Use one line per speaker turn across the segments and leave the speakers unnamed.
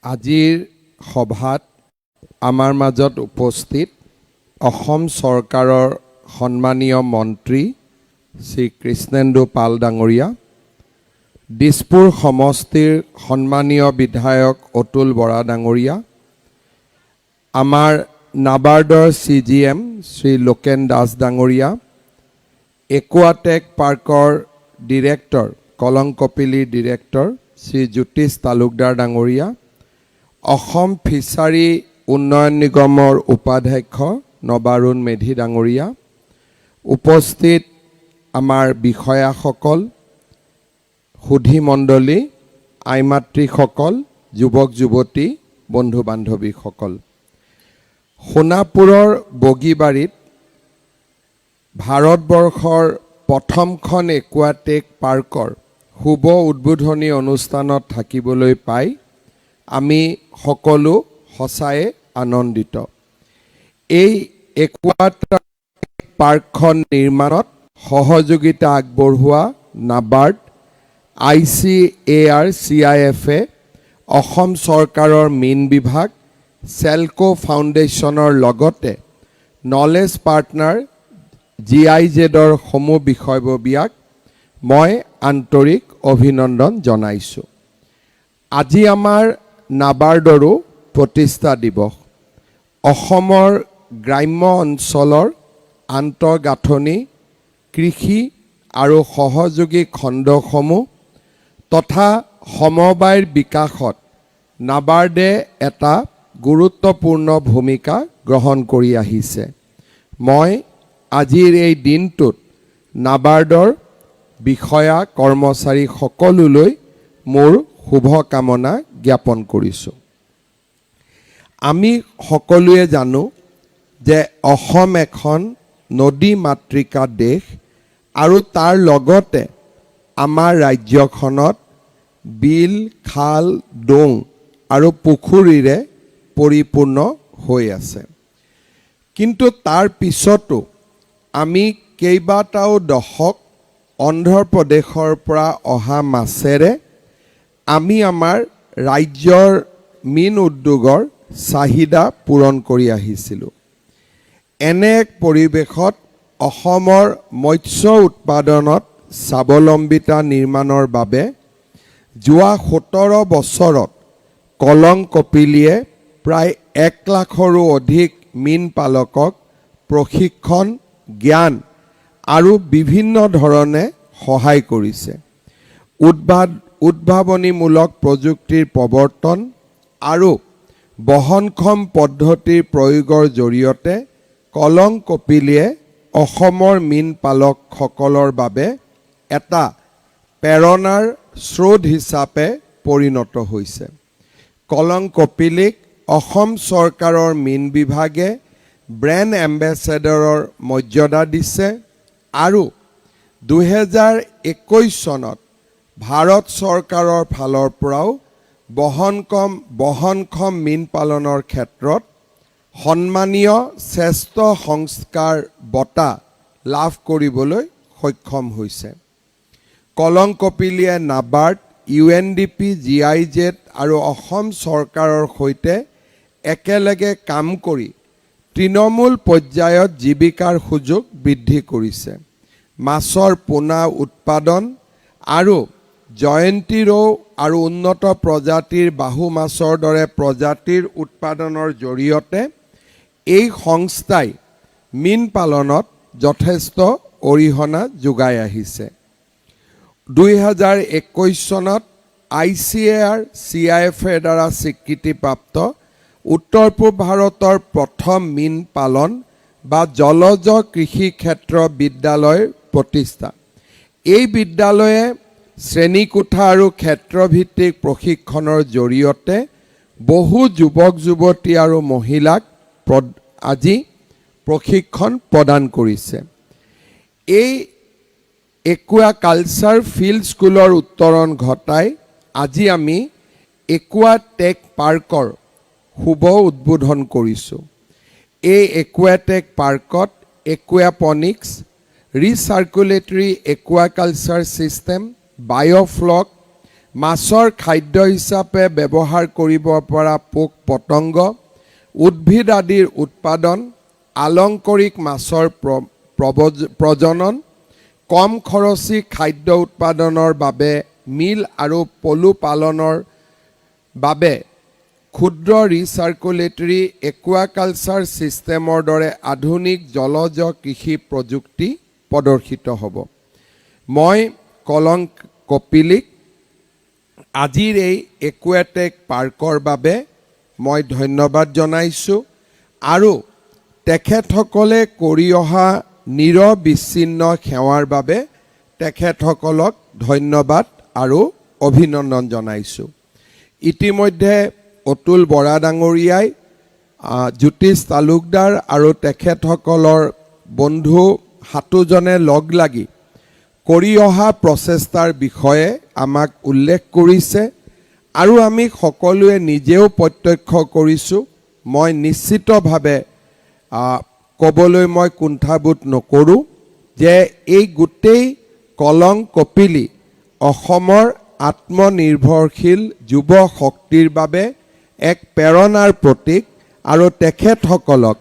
আজিৰ সভাত আমাৰ মাজত উপস্থিত অসম চৰকাৰৰ সন্মানীয় মন্ত্ৰী শ্ৰী কৃষ্ণেন্দু পাল ডাঙৰীয়া, দিছপুৰ সমষ্টিৰ সন্মানীয় বিধায়ক অতুল বৰা ডাঙৰীয়া, আমাৰ নাবাৰ্ডৰ CGM শ্ৰী লোকেন দাস ডাঙৰীয়া, একুৱাটেক পাৰ্কৰ ডিৰেক্টৰ কলংকপিলিৰ ডিৰেক্টৰ শ্ৰী জ্যোতিষ তালুকদাৰ ডাঙৰীয়া, অসম ফিচাৰী উন্নয়ন নিগমৰ উপাধ্যক্ষ নবাৰুণ মেধি ডাঙৰীয়া, উপস্থিত আমাৰ বিষয়াসকল, সুধী মণ্ডলী, আইমাতৃসকল, যুৱক যুৱতী, বন্ধু বান্ধৱীসকল, সোণাপুৰৰ বগীবাৰীত ভাৰতবৰ্ষৰ প্ৰথমখন একুৱাটেক পাৰ্কৰ শুভ উদ্বোধনী অনুষ্ঠানত থাকিবলৈ পাই আমি সকলো সঁচাই আনন্দিত। এই একুৱাটেক পাৰ্কখন নিৰ্মাণত সহযোগিতা আগবঢ়োৱা নাবাৰ্ড, ICAR-CIF-এ, অসম চৰকাৰৰ মীন বিভাগ, চেলকো ফাউণ্ডেশ্যনৰ লগতে নলেজ পাৰ্টনাৰ GIZ-ৰ সমূহ বিষয়ববীয়াক মই আন্তৰিক অভিনন্দন জনাইছোঁ। আজি আমাৰ নাবাৰ্ডৰো প্ৰতিষ্ঠা দিৱস। অসমৰ গ্ৰাম্য অঞ্চলৰ আন্তঃগাঁথনি, কৃষি আৰু সহযোগী খণ্ডসমূহ তথা সমবায়ৰ বিকাশত নাবাৰ্ডে এটা গুৰুত্বপূৰ্ণ ভূমিকা গ্ৰহণ কৰি আহিছে। মই আজিৰ এই দিনটোত নাবাৰ্ডৰ বিষয়া কৰ্মচাৰী সকলোলৈ মোৰ শুভকামনা জ্ঞাপন কৰিছোঁ। আমি সকলোৱে জানো যে অসম এখন নদী মাতৃকা দেশ আৰু তাৰ লগতে আমাৰ ৰাজ্যখনত বিল, খাল, ডোং আৰু পুখুৰীৰে পৰিপূৰ্ণ হৈ আছে। কিন্তু তাৰ পিছতো আমি কেইবাটাও দশক অন্ধ্ৰপ্ৰদেশৰ পৰা অহা মাছেৰে আমি আমাৰ ৰাজ্যৰ মীন উদ্যোগৰ চাহিদা পূৰণ কৰি আহিছিলোঁ। এনে এক পৰিৱেশত অসমৰ মৎস্য উৎপাদনত স্বাৱলম্বিতা নিৰ্মাণৰ বাবে যোৱা 17 বছৰত কলংকপিলিয়ে প্ৰায় 1 লাখৰো অধিক মীন পালকক প্ৰশিক্ষণ, জ্ঞান আৰু বিভিন্ন ধৰণে সহায় কৰিছে। উদ্ভাৱনীমূলক প্ৰযুক্তিৰ প্ৰৱৰ্তন আৰু বহনক্ষম পদ্ধতিৰ প্ৰয়োগৰ জৰিয়তে কলংকপিলিয়ে অসমৰ মীন পালকসকলৰ বাবে এটা প্ৰেৰণাৰ স্ৰোত হিচাপে পৰিণত হৈছে। কলংকপিলিক অসম চৰকাৰৰ মীন বিভাগে ব্ৰেণ্ড এম্বেছেডৰৰ মৰ্যাদা দিছে আৰু 2021 চনত ভাৰত চৰকাৰৰ ফালৰ পৰাও বহনক্ষম মীন পালনৰ ক্ষেত্ৰত সন্মানীয় শ্ৰেষ্ঠ সংস্কাৰ বঁটা লাভ কৰিবলৈ সক্ষম হৈছে। কলংকপিলিয়ে নাবাৰ্ড, UNDP, GIZ আৰু অসম চৰকাৰৰ সৈতে একেলগে কাম কৰি তৃণমূল পৰ্যায়ত জীৱিকাৰ সুযোগ বৃদ্ধি কৰিছে। মাছৰ পোনা উৎপাদন আৰু জয়ন্তী ৰৌ আৰু উন্নত প্ৰজাতিৰ বাহু মাছৰ দৰে প্ৰজাতিৰ উৎপাদনৰ জৰিয়তে এই সংস্থাই মীন পালনত যথেষ্ট অৰিহণা যোগাই আহিছে। 2021 চনত ICAR-CIF-ৰ দ্বাৰা স্বীকৃতিপ্ৰাপ্ত উত্তৰ পূব ভাৰতৰ প্ৰথম মীন পালন বা জলজ কৃষি ক্ষেত্ৰ বিদ্যালয়ৰ প্ৰতিষ্ঠা। এই বিদ্যালয়ে শ্ৰেণীকোঠা আৰু ক্ষেত্ৰভিত্তিক প্ৰশিক্ষণৰ জৰিয়তে বহু যুৱক যুৱতী আৰু মহিলাক আজি প্ৰশিক্ষণ প্ৰদান কৰিছে। এই একুৱাকালচাৰ ফিল্ড স্কুলৰ উত্তৰণ ঘটাই আজি আমি একুৱাটেক পাৰ্কৰ শুভ উদ্বোধন কৰিছোঁ। এই একুৱাটেক পাৰ্কত একুৱাপনিক্স, ৰিচাৰ্কুলেটৰী একুৱাকালচাৰ ছিষ্টেম, বায়োফ্লক, মাছৰ খাদ্য হিচাপে ব্যৱহাৰ কৰিব পৰা পোক পতংগ, উদ্ভিদ আদিৰ উৎপাদন, আলংকাৰিক মাছৰ প্ৰজনন, কম খৰচী খাদ্য উৎপাদনৰ বাবে মিল আৰু পলু পালনৰ বাবে ক্ষুদ্ৰ ৰিচাৰ্কুলেটৰী একুৱাকালচাৰ ছিষ্টেমৰ দৰে আধুনিক জলজ কৃষি প্ৰযুক্তি প্ৰদৰ্শিত হ'ব। মই কলং কপিলীক আজিৰ এই একুৱেটেক পাৰ্কৰ বাবে মই ধন্যবাদ জনাইছোঁ আৰু তেখেতসকলে কৰি অহা নিৰবিচ্ছিন্ন সেৱাৰ বাবে তেখেতসকলক ধন্যবাদ আৰু অভিনন্দন জনাইছোঁ। ইতিমধ্যে অতুল বৰা ডাঙৰীয়াই জ্যোতিষ তালুকদাৰ আৰু তেখেতসকলৰ বন্ধু সাতোজনে লগ লাগি কৰি অহা প্ৰচেষ্টাৰ বিষয়ে আমাক উল্লেখ কৰিছে আৰু আমি সকলোৱে নিজেও প্ৰত্যক্ষ কৰিছোঁ। মই নিশ্চিতভাৱে ক'বলৈ মই কুণ্ঠাবোধ নকৰোঁ যে এই গোটেই কলং কপিলী অসমৰ আত্মনিৰ্ভৰশীল যুৱ শক্তিৰ বাবে এক প্ৰেৰণাৰ প্ৰতীক আৰু তেখেতসকলক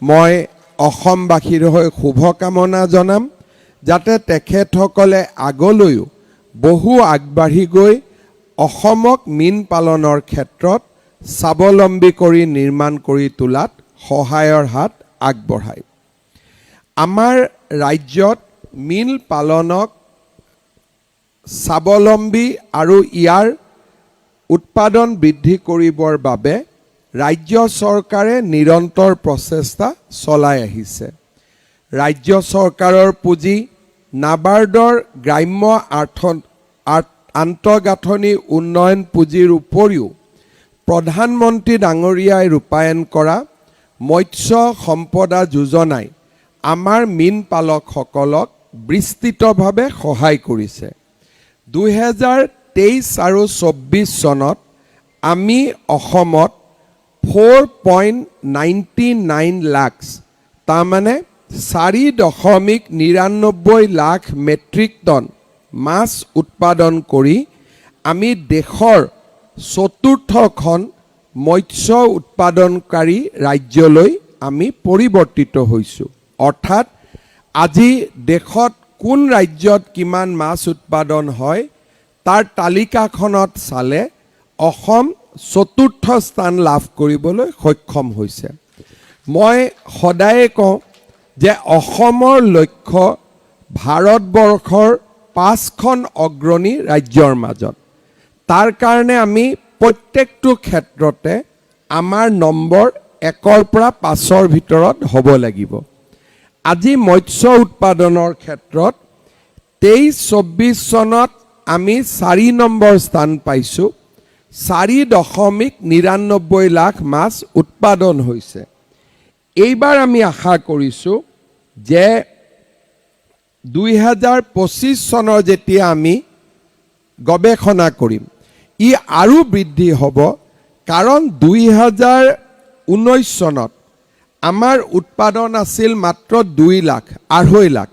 মই অসমবাসীৰ হৈ শুভকামনা জনাম যাতে তেখেতসকলে আগলৈও বহু আগবাঢ়ি গৈ অসমক মীন পালনৰ ক্ষেত্ৰত স্বাৱলম্বী কৰি নিৰ্মাণ কৰি তোলাত সহায়ৰ হাত আগবঢ়ায়। আমাৰ ৰাজ্যত মীন পালনক স্বাৱলম্বী আৰু ইয়াৰ উৎপাদন বৃদ্ধি কৰিবৰ বাবে ৰাজ্য চৰকাৰে নিৰন্তৰ প্ৰচেষ্টা চলাই আহিছে। ৰাজ্য চৰকাৰৰ পুঁজি, নাবাৰ্ডৰ গ্ৰাম্য আন্তঃগাঁথনি উন্নয়ন পুঁজিৰ উপৰিও প্ৰধানমন্ত্ৰী ডাঙৰীয়াই ৰূপায়ণ কৰা মৎস্য সম্পদা যোজনাই আমাৰ মীন পালকসকলক বিস্তৃতভাৱে সহায় কৰিছে। 2023 আৰু 24 চনত আমি অসমত 4.99 লাখ তাৰমানে 4.99 লাখ মেট্ৰিক টন মাছ উৎপাদন কৰি আমি দেশৰ চতুৰ্থখন মৎস্য উৎপাদনকাৰী ৰাজ্যলৈ আমি পৰিৱৰ্তিত হৈছোঁ। অৰ্থাৎ আজি দেশত কোন ৰাজ্যত কিমান মাছ উৎপাদন হয় তাৰ তালিকাখনত চালে অসম চতুৰ্থ স্থান লাভ কৰিবলৈ সক্ষম হৈছে। মই সদায়ে কওঁ যে অসমৰ লক্ষ্য ভাৰতবৰ্ষৰ 5খন অগ্ৰণী ৰাজ্যৰ মাজত। তাৰ কাৰণে আমি প্ৰত্যেকটো ক্ষেত্ৰতে আমাৰ নম্বৰ 1ৰ পৰা 5ৰ ভিতৰত হ'ব লাগিব। আজি মৎস্য উৎপাদনৰ ক্ষেত্ৰত 23-24 চনত আমি 4 নম্বৰ স্থান পাইছোঁ। 4.99 লাখ মাছ উৎপাদন হৈছে। এইবাৰ আমি আশা কৰিছোঁ যে 2025 চনৰ যেতিয়া আমি গৱেষণা কৰিম ই আৰু বৃদ্ধি হ'ব, কাৰণ 2019 চনত আমাৰ উৎপাদন আছিল মাত্ৰ 2 লাখ, 2.5 লাখ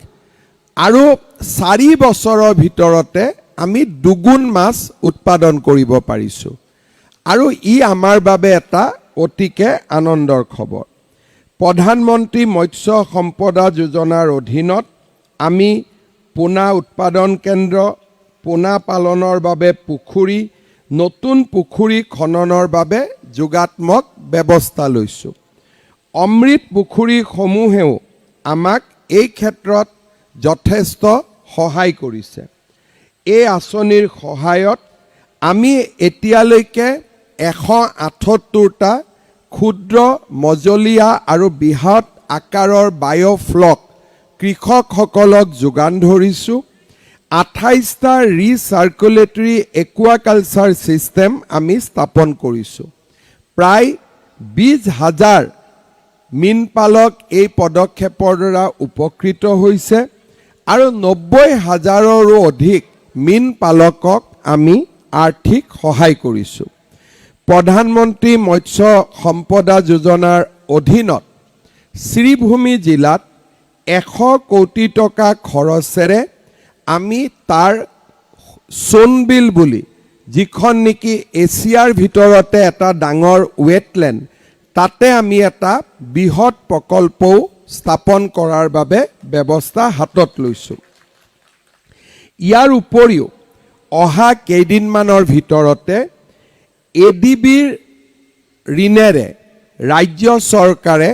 আৰু 4 বছৰৰ ভিতৰতে আমি দুগুণ মাছ উৎপাদন কৰিব পাৰিছোঁ আৰু ই আমাৰ বাবে এটা অতিকে আনন্দৰ খবৰ। প্ৰধানমন্ত্ৰী মৎস্য সম্পদা যোজনাৰ অধীনত আমি পোনা উৎপাদন কেন্দ্ৰ, পোনা পালনৰ বাবে পুখুৰী, নতুন পুখুৰী খননৰ বাবে যোগাত্মক ব্যৱস্থা লৈছোঁ। অমৃত পুখুৰীসমূহেও আমাক এই ক্ষেত্ৰত যথেষ্ট সহায় কৰিছে। এই আঁচনিৰ সহায়ত আমি এতিয়ালৈকে 178টা ক্ষুদ্ৰ, মজলীয়া আৰু বৃহৎ আকাৰৰ বায়'ফ্লক কৃষকসকলক যোগান ধৰিছোঁ। 28টা ৰিচাৰ্কুলেটৰী একুৱাকালচাৰ ছিষ্টেম আমি স্থাপন কৰিছোঁ। প্ৰায় 20,000 মীন পালক এই পদক্ষেপৰ দ্বাৰা উপকৃত হৈছে আৰু 90,000ৰো অধিক মীন পালকক আমি আৰ্থিক সহায় কৰিছোঁ। প্ৰধানমন্ত্ৰী মৎস্য সম্পদা যোজনাৰ অধীনত শ্ৰীভূমি জিলাত 100 কোটি টকা খৰচেৰে আমি তাৰ সোণবিল বুলি যিখন নেকি এছিয়াৰ ভিতৰতে এটা ডাঙৰ ৱেটলেণ্ড, তাতে আমি এটা বৃহৎ প্ৰকল্পও স্থাপন কৰাৰ বাবে ব্যৱস্থা হাতত লৈছোঁ। ইয়াৰ উপৰিও অহা কেইদিনমানৰ ভিতৰতে এডিবিৰ ঋণেৰে ৰাজ্য চৰকাৰে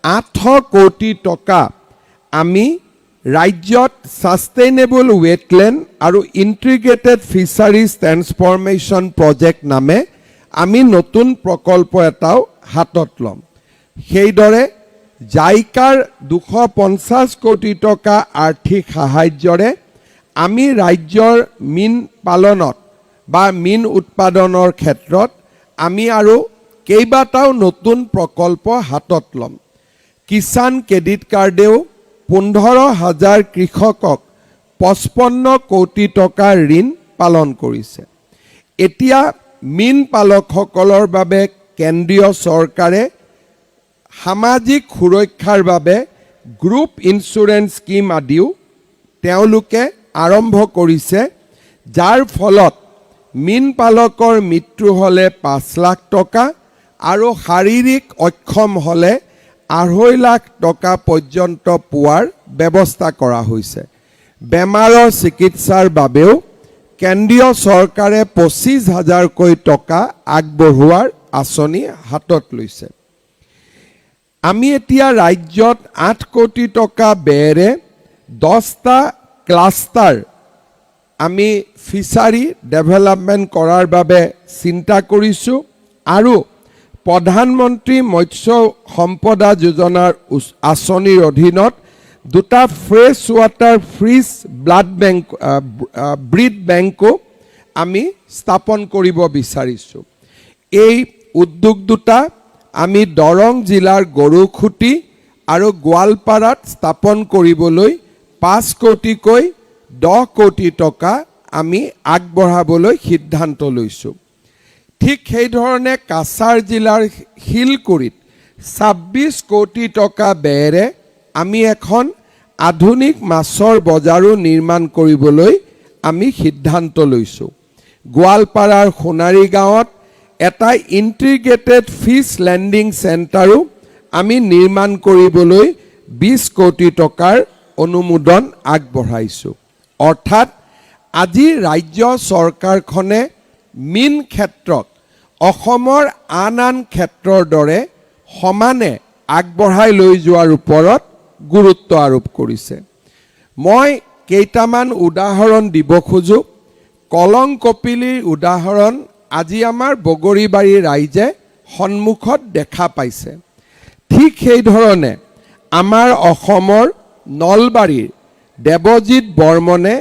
800 কোটি টকা আমি ৰাজ্যত ছাষ্টেইনেবল ৱেটলেণ্ড আৰু ইণ্টিগ্ৰেটেড ফিচাৰিজ ট্ৰেন্সফৰ্মেশ্যন প্ৰজেক্ট নামে আমি নতুন প্ৰকল্প এটাও হাতত ল'ম। সেইদৰে জাইকাৰ 250 কোটি টকা আৰ্থিক সাহায্যৰে আমি ৰাজ্যৰ মীন পালনত বা মীন উৎপাদনৰ ক্ষেত্ৰত আমি আৰু কেইবাটাও নতুন প্ৰকল্প হাতত ল'ম। কিষাণ ক্ৰেডিট কাৰ্ডেও 15,000 কৃষকক 55 কোটি টকাৰ ঋণ পালন কৰিছে। এতিয়া মীন পালকসকলৰ বাবে কেন্দ্ৰীয় চৰকাৰে সামাজিক সুৰক্ষাৰ বাবে গ্ৰুপ ইঞ্চুৰেঞ্চ স্কিম আদিও তেওঁলোকে আৰম্ভ কৰিছে, যাৰ ফলত মীন পালকৰ মৃত্যু হ'লে 5 লাখ টকা আৰু শাৰীৰিক অক্ষম হ'লে 2.5 লাখ টকা পৰ্যন্ত পোৱাৰ ব্যৱস্থা কৰা হৈছে। বেমাৰৰ চিকিৎসাৰ বাবেও কেন্দ্ৰীয় চৰকাৰে 25,000কৈ টকা আগবঢ়োৱাৰ আঁচনি হাতত লৈছে। আমি এতিয়া ৰাজ্যত 8 কোটি টকা ব্যয়েৰে 10টা ক্লাষ্টাৰ আমি ফিচাৰী ডেভেলপমেণ্ট কৰাৰ বাবে চিন্তা কৰিছোঁ আৰু প্ৰধানমন্ত্ৰী মৎস্য সম্পদা যোজনাৰ আঁচনিৰ অধীনত 2টা ফ্ৰেছ ৱাটাৰ ফিছ ব্ৰীড বেংকো আমি স্থাপন কৰিব বিচাৰিছোঁ। এই উদ্যোগ 2টা আমি দৰং জিলাৰ গৰুখুটি আৰু গোৱালপাৰাত স্থাপন কৰিবলৈ 5 কোটিকৈ 10 কোটি টকা আমি আগবঢ়াবলৈ সিদ্ধান্ত লৈছোঁ। ঠিক সেইধৰণে কাছাৰ জিলাৰ শিলকুৰিত 26 কোটি টকা ব্যয়েৰে আমি এখন আধুনিক মাছৰ বজাৰো নিৰ্মাণ কৰিবলৈ আমি সিদ্ধান্ত লৈছোঁ। গোৱালপাৰাৰ সোণাৰী গাঁৱত এটা ইণ্টিগ্ৰেটেড ফিছ লেণ্ডিং চেণ্টাৰো আমি নিৰ্মাণ কৰিবলৈ 20 কোটি টকাৰ অনুমোদন আগবঢ়াইছোঁ। অৰ্থাৎ আজি ৰাজ্য চৰকাৰখনে মীন ক্ষেত্ৰত অসমৰ আন ক্ষেত্ৰৰ দৰে সমানে আগবঢ়াই লৈ যোৱাৰ ওপৰত গুৰুত্ব আৰোপ কৰিছে। মই কেইটামান উদাহৰণ দিব খোজোঁ। কলং কপিলীৰ উদাহৰণ আজি আমাৰ বগৰীবাৰী ৰাইজে সন্মুখত দেখা পাইছে। ঠিক সেইধৰণে আমাৰ অসমৰ নলবাৰীৰ দেৱজিৎ বৰ্মনে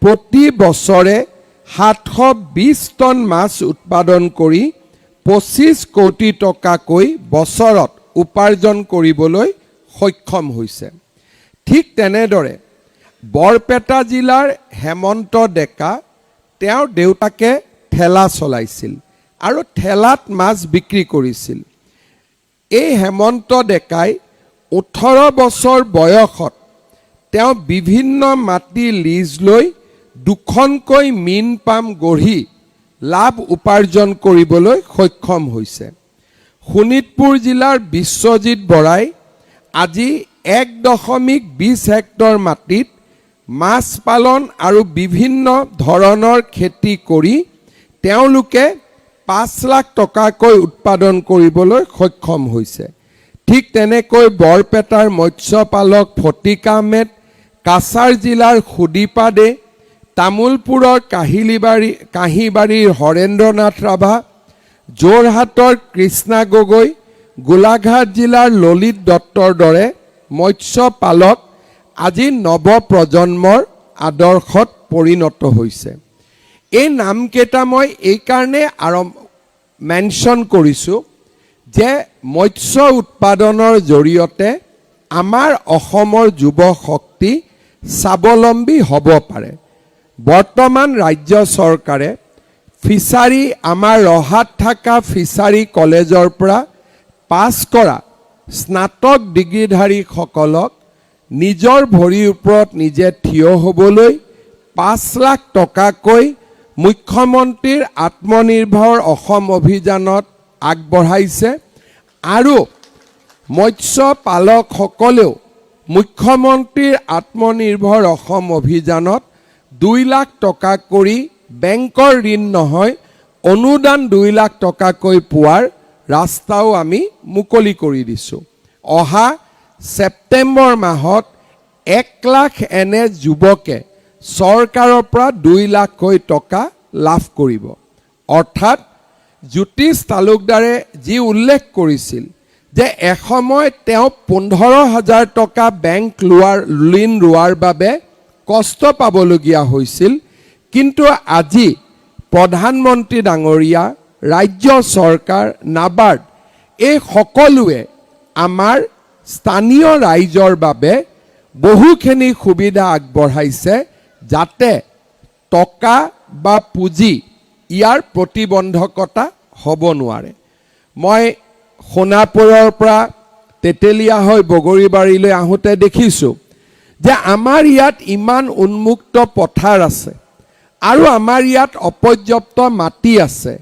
প্ৰতি বছৰে 720 টন মাছ উৎপাদন কৰি 25 কোটি টকাকৈ বছৰত উপাৰ্জন কৰিবলৈ সক্ষম হৈছে। ঠিক তেনেদৰে বৰপেটা জিলাৰ হেমন্ত ডেকা, তেওঁৰ দেউতাকে ঠেলা চলাইছিল আৰু ঠেলাত মাছ বিক্ৰী কৰিছিল। এই হেমন্ত ডেকাই 18 বছৰ বয়সত তেওঁ বিভিন্ন মাটি লিজ লৈ 2খনকৈ মীন পাম গঢ়ি লাভ উপাৰ্জন কৰিবলৈ সক্ষম হৈছে। শোণিতপুৰ জিলাৰ বিশ্বজিৎ বৰাই আজি 1.20 হেক্টৰ মাটিত মাছ পালন আৰু বিভিন্ন ধৰণৰ খেতি কৰি তেওঁলোকে 5 লাখ টকাকৈ উৎপাদন কৰিবলৈ সক্ষম হৈছে। ঠিক তেনেকৈ বৰপেটাৰ মৎস্যপালক ফটিক আহমেদ, কাছাৰ জিলাৰ সুদীপা দে, তামোলপুৰৰ কাহিবাৰীৰ হৰেন্দ্ৰনাথ ৰাভা, যোৰহাটৰ কৃষ্ণা গগৈ, গোলাঘাট জিলাৰ ললিত দত্তৰ দৰে মৎস্যপালক আজি নৱপ্ৰজন্মৰ আদৰ্শত পৰিণত হৈছে। এই নামকেইটা মই এইকাৰণে মেনশ্যন কৰিছোঁ যে মৎস্য উৎপাদনৰ জৰিয়তে আমাৰ অসমৰ যুৱ শক্তি স্বাৱলম্বী হ'ব পাৰে। বৰ্তমান ৰাজ্য চৰকাৰে ফিচাৰী আমাৰ ৰহাত থকা ফিচাৰী কলেজৰ পৰা পাছ কৰা স্নাতক ডিগ্ৰীধাৰীসকলক নিজৰ ভৰিৰ ওপৰত নিজে থিয় হ'বলৈ 5 লাখ টকাকৈ মুখ্যমন্ত্ৰীৰ আত্মনিৰ্ভৰ অসম অভিযানত আগবঢ়াইছে আৰু মৎস্য পালকসকলেও মুখ্যমন্ত্ৰীৰ আত্মনিৰ্ভৰ অসম অভিযানত 2 লাখ টকা কৰি বেংকৰ ঋণ নহয় অনুদান 2 লাখ টকাকৈ পোৱাৰ ৰাস্তাও আমি মুকলি কৰি দিছোঁ। অহা ছেপ্টেম্বৰ মাহত 1 লাখ এনে যুৱকে চৰকাৰৰ পৰা 2 লাখকৈ টকা লাভ কৰিব। অৰ্থাৎ জ্যোতিষ তালুকদাৰে যি উল্লেখ কৰিছিল যে এসময় তেওঁ 15,000 টকা বেংক ঋণ লোৱাৰ বাবে কষ্ট পাবলগীয়া হৈছিল, কিন্তু আজি প্ৰধানমন্ত্ৰী ডাঙৰীয়া, ৰাজ্য চৰকাৰ, নাবাৰ্ড এই সকলোৱে আমাৰ স্থানীয় ৰাইজৰ বাবে বহুখিনি সুবিধা আগবঢ়াইছে যাতে টকা বা পুঁজি ইয়াৰ প্ৰতিবন্ধকতা হ'ব নোৱাৰে। মই সোণাপুৰৰ পৰা তেতেলীয়া হৈ বগৰীবাৰীলৈ আহোঁতে দেখিছোঁ যে আমাৰ ইয়াত ইমান উন্মুক্ত পথাৰ আছে আৰু আমাৰ ইয়াত অপৰ্যাপ্ত মাটি আছে।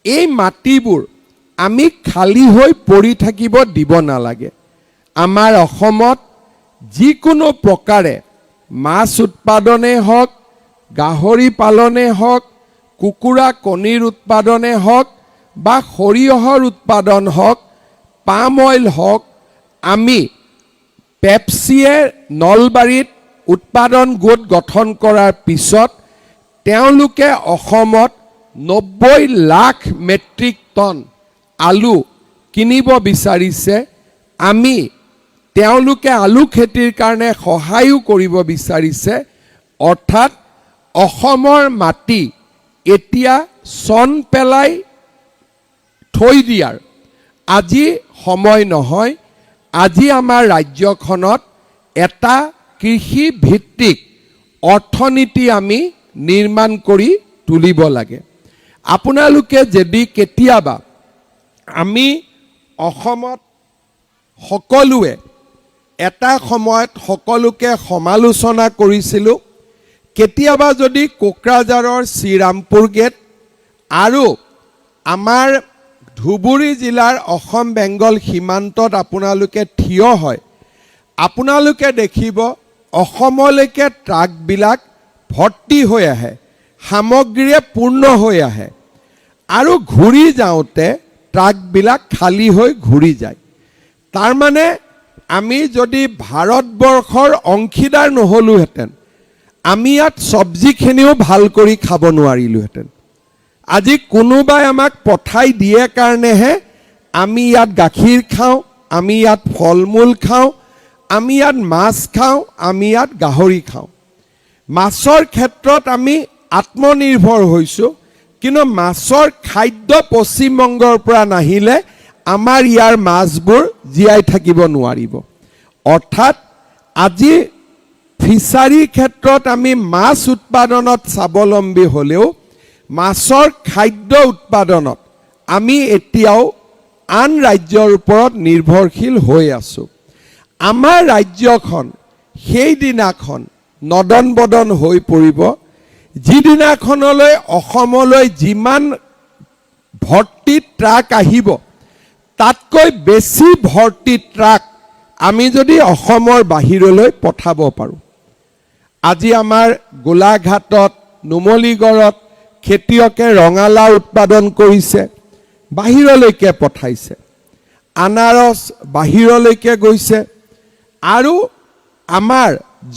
এই মাটিবোৰ আমি খালী হৈ পৰি থাকিব দিব নালাগে। আমাৰ অসমত যিকোনো প্ৰকাৰে মাছ উৎপাদনেই হওক, গাহৰি পালনেই হওক, কুকুৰা কণীৰ উৎপাদনে হওক বা সৰিয়হৰ উৎপাদন হওক, পাম অইল হওক, আমি পেপচিয়ে নলবাৰীত উৎপাদন গোট গঠন কৰাৰ পিছত তেওঁলোকে অসমত 90 লাখ মেট্ৰিক টন আলু কিনিব বিচাৰিছে। আমি তেওঁলোকে আলু খেতিৰ কাৰণে সহায়ো কৰিব বিচাৰিছে। অৰ্থাৎ অসমৰ মাটি এতিয়া চন পেলাই থৈ দিয়াৰ আজি সময় নহয়। আজি আমাৰ ৰাজ্যখনত এটা কৃষি ভিত্তিক অৰ্থনীতি আমি নিৰ্মাণ কৰি তুলিব লাগে। আপোনালোকে যদি কেতিয়াবা আমি অসমত সকলোৱে এটা সময়ত সকলোকে সমালোচনা কৰিছিলোঁ, কেতিয়াবা যদি কোকৰাঝাৰৰ শ্ৰীৰামপুৰ গেট আৰু আমাৰ ধুবুৰী জিলাৰ অসম বেংগল সীমান্তত আপোনালোকে থিয় হয়, আপোনালোকে দেখিব অসমলৈকে ট্ৰাকবিলাক ভৰ্তি হৈ আহে, সামগ্ৰীৰে পূৰ্ণ হৈ আহে আৰু ঘূৰি যাওঁতে ট্ৰাকবিলাক খালী হৈ ঘূৰি যায়। তাৰমানে আমি যদি ভাৰতবৰ্ষৰ অংশীদাৰ নহ'লোহেঁতেন, আমি ইয়াত চব্জিখিনিও ভাল কৰি খাব নোৱাৰিলোহেঁতেন। আজি কোনোবাই আমাক পঠাই দিয়ে কাৰণেহে আমি ইয়াত গাখীৰ খাওঁ, আমি ইয়াত ফল মূল খাওঁ, আমি ইয়াত মাছ খাওঁ, আমি ইয়াত গাহৰি খাওঁ। মাছৰ ক্ষেত্ৰত আমি আত্মনিৰ্ভৰ হৈছোঁ, কিন্তু মাছৰ খাদ্য পশ্চিমবংগৰ পৰা নাহিলে আমাৰ ইয়াৰ মাছবোৰ জীয়াই থাকিব নোৱাৰিব। অৰ্থাৎ আজি ফিছাৰীৰ ক্ষেত্ৰত আমি মাছ উৎপাদনত স্বাৱলম্বী হ'লেও মাছৰ খাদ্য উৎপাদনত আমি এতিয়াও আন ৰাজ্যৰ ওপৰত নিৰ্ভৰশীল হৈ আছোঁ। আমাৰ ৰাজ্যখন সেইদিনাখন নদন বদন হৈ পৰিব যিদিনাখনলৈ অসমলৈ যিমান ভৰ্তি ট্ৰাক আহিব তাতকৈ বেছি ভৰ্তি ট্ৰাক আমি যদি অসমৰ বাহিৰলৈ পঠাব পাৰোঁ। আজি আমাৰ গোলাঘাটত, নুমলীগড়ত খেতিয়কে ৰঙালাও উৎপাদন কৰিছে, বাহিৰলৈকে পঠাইছে। আনাৰস বাহিৰলৈকে গৈছে আৰু আমাৰ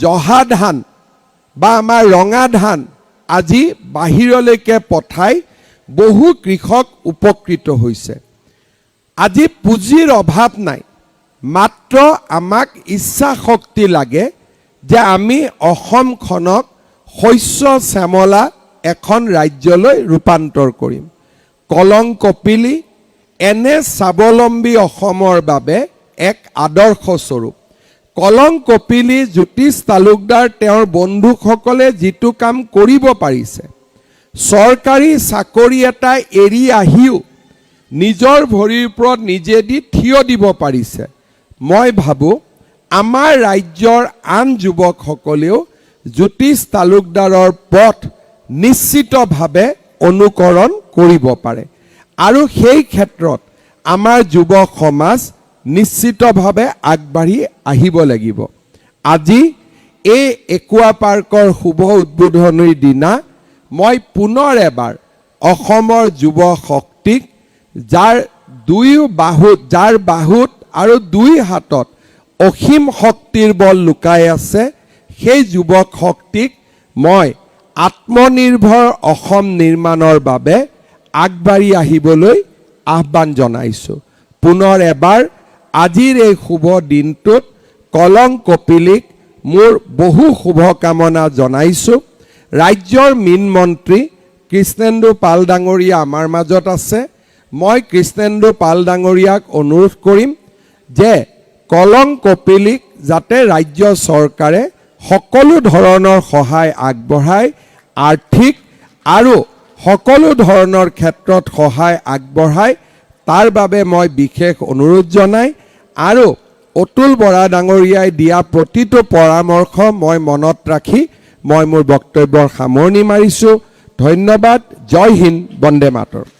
জহা ধান বা আমাৰ ৰঙা ধান আজি বাহিৰলৈকে পঠাই বহু কৃষক উপকৃত হৈছে। আজি পুঁজিৰ অভাৱ নাই, মাত্ৰ আমাক ইচ্ছা শক্তি লাগে যে আমি অসমখনক শস্য শ্যামলা এখন ৰাজ্যলৈ ৰূপান্তৰ কৰিম। কলং কপিলী এনে স্বাৱলম্বী অসমৰ বাবে এক আদৰ্শ স্বৰূপ। কলং কপিলী, জ্যোতিষ তালুকদাৰ, তেওঁৰ বন্ধুসকলে যিটো কাম কৰিব পাৰিছে, চৰকাৰী চাকৰি এটা এৰি আহিও নিজৰ ভৰিৰ ওপৰত নিজে দি থিয় দিব পাৰিছে। মই ভাবোঁ আমাৰ ৰাজ্যৰ আন যুৱকসকলেও জ্যোতিষ তালুকদাৰৰ পথ নিশ্চিতভাৱে অনুকৰণ কৰিব পাৰে আৰু সেই ক্ষেত্ৰত আমাৰ যুৱ সমাজ নিশ্চিতভাৱে আগবাঢ়ি আহিব লাগিব। আজি এই একুৱা পাৰ্কৰ শুভ উদ্বোধনীৰ দিনা মই পুনৰ এবাৰ অসমৰ যুৱ শক্তিক যাৰ বাহুত আৰু দুই হাতত অসীম শক্তিৰ বল লুকাই আছে, সেই যুৱক শক্তিক মই আত্মনিৰ্ভৰ অসম নিৰ্মাণৰ বাবে আগবাঢ়ি আহিবলৈ আহ্বান জনাইছোঁ। পুনৰ এবাৰ আজিৰ এই শুভ দিনটোত কলং কপিলীক মোৰ বহু শুভকামনা জনাইছোঁ। ৰাজ্যৰ মীন মন্ত্ৰী কৃষ্ণেন্দু পাল ডাঙৰীয়া আমাৰ মাজত আছে। মই কৃষ্ণেন্দু পাল ডাঙৰীয়াক অনুৰোধ কৰিম যে কলং কপিলীক যাতে ৰাজ্য চৰকাৰে সকলো ধৰণৰ সহায় আগবঢ়ায়, আৰ্থিক আৰু সকলো ধৰণৰ ক্ষেত্ৰত সহায় আগবঢ়ায়, তাৰ বাবে মই বিশেষ অনুৰোধ জনাই আৰু অতুল বৰা ডাঙৰীয়াই দিয়া প্ৰতিটো পৰামৰ্শ মই মনত ৰাখি মই মোৰ বক্তব্যৰ সামৰণি মাৰিছোঁ। ধন্যবাদ। জয় হিন্দ, বন্দে মাতৰম।